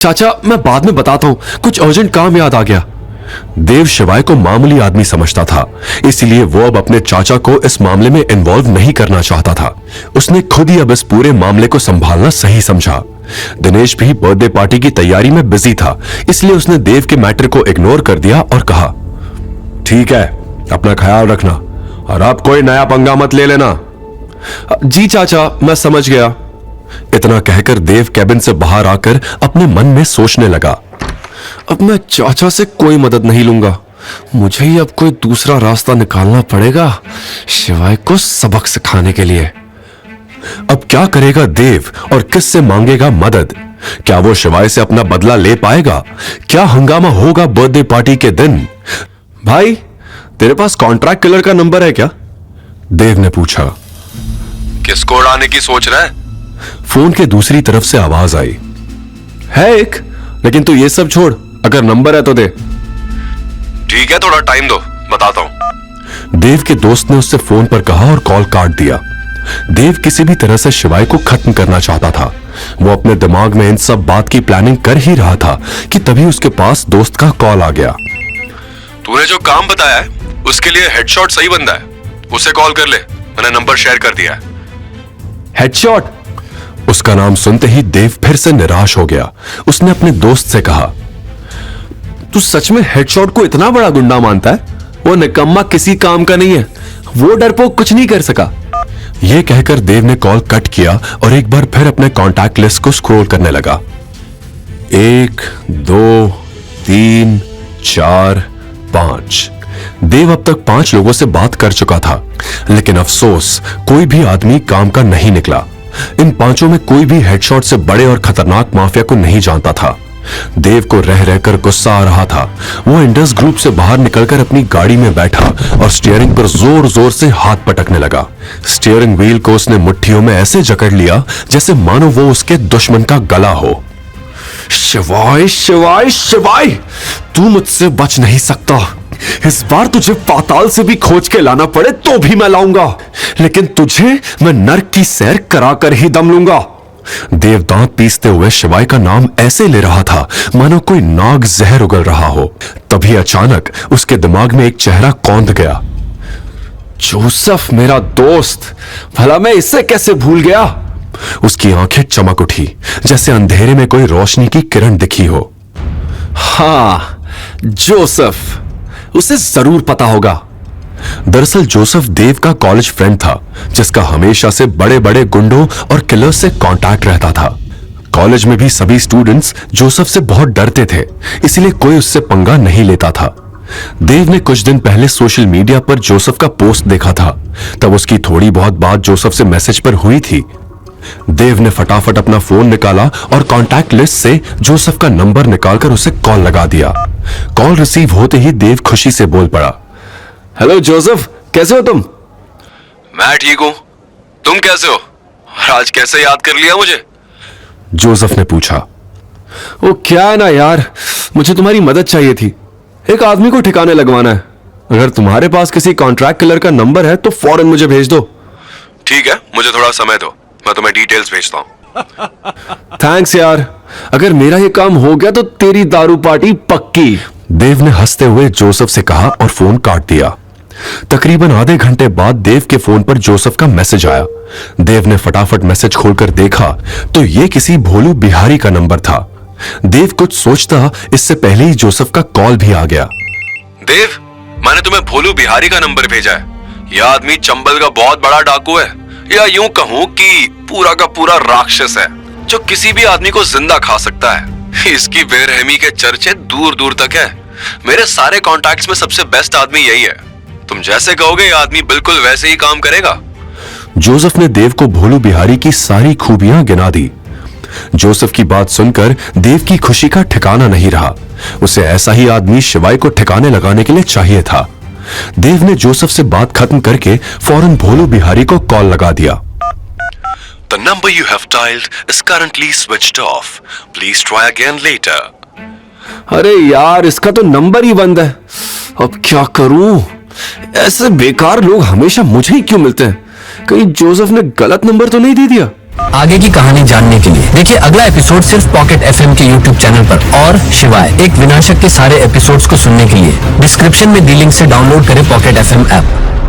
चाचा मैं बाद में बताता हूं, कुछ अर्जेंट काम याद आ गया। देव शिवाय को मामूली आदमी समझता था, इसलिए वो अब अपने चाचा को इस मामले में इन्वॉल्व नहीं करना चाहता था। उसने खुद ही अब इस पूरे मामले को संभालना सही समझा। दिनेश भी बर्थडे पार्टी की तैयारी में बिजी था, इसलिए उसने देव के मैटर को इग्नोर कर दिया और कहा, ठीक है, अपना ख्याल रखना और अब कोई नया पंगा मत ले लेना। जी चाचा, मैं समझ गया। इतना कहकर देव कैबिन से बाहर आकर अपने मन में सोचने लगा, अब मैं चाचा से कोई मदद नहीं लूंगा, मुझे ही अब कोई दूसरा रास्ता निकालना पड़ेगा शिवाय को सबक सिखाने के लिए। अब क्या करेगा देव और किससे मांगेगा मदद? क्या वो शिवाय से अपना बदला ले पाएगा? क्या हंगामा होगा बर्थडे पार्टी के दिन? भाई, तेरे पास कॉन्ट्रैक्ट किलर का नंबर है क्या? देव ने पूछा। किसको उड़ाने की सोच रहा है? फोन के दूसरी तरफ से आवाज आई, है एक, लेकिन तू ये सब छोड़, अगर नंबर है तो दे। ठीक है, थोड़ा टाइम दो, बताता हूं। देव के दोस्त ने उससे फोन पर कहा और कॉल काट दिया। देव किसी भी तरह से शिवाय को खत्म करना चाहता था। वो अपने दिमाग में इन सब बात की प्लानिंग कर ही रहा था कि तभी उसके पास दोस्त का कॉल आ गया। तूने जो काम बताया है उसके लिए हेडशॉट सही बंदा है, उसे कॉल कर ले, मैंने नंबर शेयर कर दिया है। हेडशॉट? उसका नाम सुनते ही देव फिर से निराश हो गया। उसने अपने दोस्त से कहा, तू सच में हेडशॉट को इतना बड़ा गुंडा मानता है? वो निकम्मा किसी काम का नहीं है, वो डरपोक कुछ नहीं कर सका। यह कहकर देव ने कॉल कट किया और एक बार फिर अपने कॉन्टैक्ट लिस्ट को स्क्रॉल करने लगा। 1 2 3 4 5। देव अब तक 5 लोगों से बात कर चुका था, लेकिन अफसोस कोई भी आदमी काम का नहीं निकला। इन 5 में कोई भी हेडशॉट से बड़े और खतरनाक माफिया को नहीं जानता था। देव को रह रहकर गुस्सा आ रहा था। वो इंडस ग्रुप से बाहर निकलकर अपनी गाड़ी में बैठा और स्टीयरिंग पर जोर जोर से हाथ पटकने लगा। स्टीयरिंग व्हील को उसने मुट्ठियों में ऐसे जकड़ लिया जैसे मानो वो उसके दुश्मन का गला हो। शिवाय शिवाय शिवाय, तू मुझसे बच नहीं सकता। इस बार तुझे पाताल से भी खोज के लाना पड़े तो भी मैं लाऊंगा, लेकिन तुझे मैं नर्क की सैर करा कर ही दम लूंगा। देव दांत पीसते हुए शिवाय का नाम ऐसे ले रहा था मानो कोई नाग जहर उगल रहा हो। तभी अचानक उसके दिमाग में एक चेहरा कौंध गया। जोसेफ, मेरा दोस्त, भला मैं इसे कैसे भूल गया? उसकी आंखें चमक उठी जैसे अंधेरे में कोई रोशनी की किरण दिखी हो। हाँ, जोसेफ, उसे जरूर पता होगा। दरअसल जोसेफ देव का कॉलेज फ्रेंड था, जिसका हमेशा से बड़े बड़े गुंडों और किलर्स से कांटेक्ट रहता था। कॉलेज में भी सभी स्टूडेंट्स जोसेफ से बहुत डरते थे, इसलिए कोई उससे पंगा नहीं लेता था। देव ने कुछ दिन पहले सोशल मीडिया पर जोसेफ का पोस्ट देखा था, तब उसकी थोड़ी बहुत बात जोसेफ से मैसेज पर हुई थी। देव ने फटाफट अपना फोन निकाला और कॉन्टैक्ट लिस्ट से जोसेफ का नंबर निकालकर उसे कॉल लगा दिया। कॉल रिसीव होते ही देव खुशी से बोल पड़ा, हेलो जोसेफ, कैसे हो तुम? मैं ठीक हूं, तुम कैसे हो? और आज कैसे याद कर लिया मुझे? जोसेफ ने पूछा। वो क्या है ना यार, मुझे तुम्हारी मदद चाहिए थी। एक आदमी को ठिकाने लगवाना है। अगर तुम्हारे पास किसी कॉन्ट्रैक्ट किलर का नंबर है तो फौरन मुझे भेज दो। ठीक है, मुझे थोड़ा समय दो, मैं तुम्हें डिटेल्स भेजता हूं। थैंक्स यार, अगर मेरा ये काम हो गया तो तेरी दारू पार्टी पक्की। देव ने हंसते हुए जोसेफ से कहा और फोन काट दिया। तकरीबन आधे घंटे बाद देव के फोन पर जोसेफ का मैसेज आया। देव ने फटाफट मैसेज खोलकर देखा तो यह किसी भोलू बिहारी का नंबर था। देव कुछ सोचता इससे पहले ही जोसेफ का कॉल भी आ गया। देव, मैंने तुम्हें भोलू बिहारी का नंबर भेजा है। यह आदमी चंबल का बहुत बड़ा डाकू है, या यूं कहूं कि पूरा का पूरा राक्षस है, जो किसी भी आदमी को जिंदा खा सकता है। इसकी बेरहमी के चर्चे दूर दूर तक है। मेरे सारे कॉन्टैक्ट्स में सबसे बेस्ट आदमी यही है। तुम जैसे कहोगे यह आदमी बिल्कुल वैसे ही काम करेगा। जोसेफ ने देव को भोलू बिहारी की सारी खूबियां गिना दी। जोसेफ की बात सुनकर देव की खुशी का ठिकाना नहीं रहा। उसे ऐसा ही आदमी शिवाय को ठिकाने लगाने के लिए चाहिए था। देव ने जोसेफ से बात खत्म करके फौरन भोलू बिहारी को कॉल लगा दिया। The number you have dialed is currently switched off. Please try again later. अरे यार, इसका तो नंबर ही बंद है। अब क्या करूं? ऐसे बेकार लोग हमेशा मुझे ही क्यों मिलते हैं? कहीं जोसेफ ने गलत नंबर तो नहीं दे दिया? आगे की कहानी जानने के लिए देखिए अगला एपिसोड सिर्फ पॉकेट FM के YouTube चैनल पर। और शिवाय एक विनाशक के सारे एपिसोड्स को सुनने के लिए डिस्क्रिप्शन में दी लिंक से डाउनलोड करें पॉकेट FM ऐप।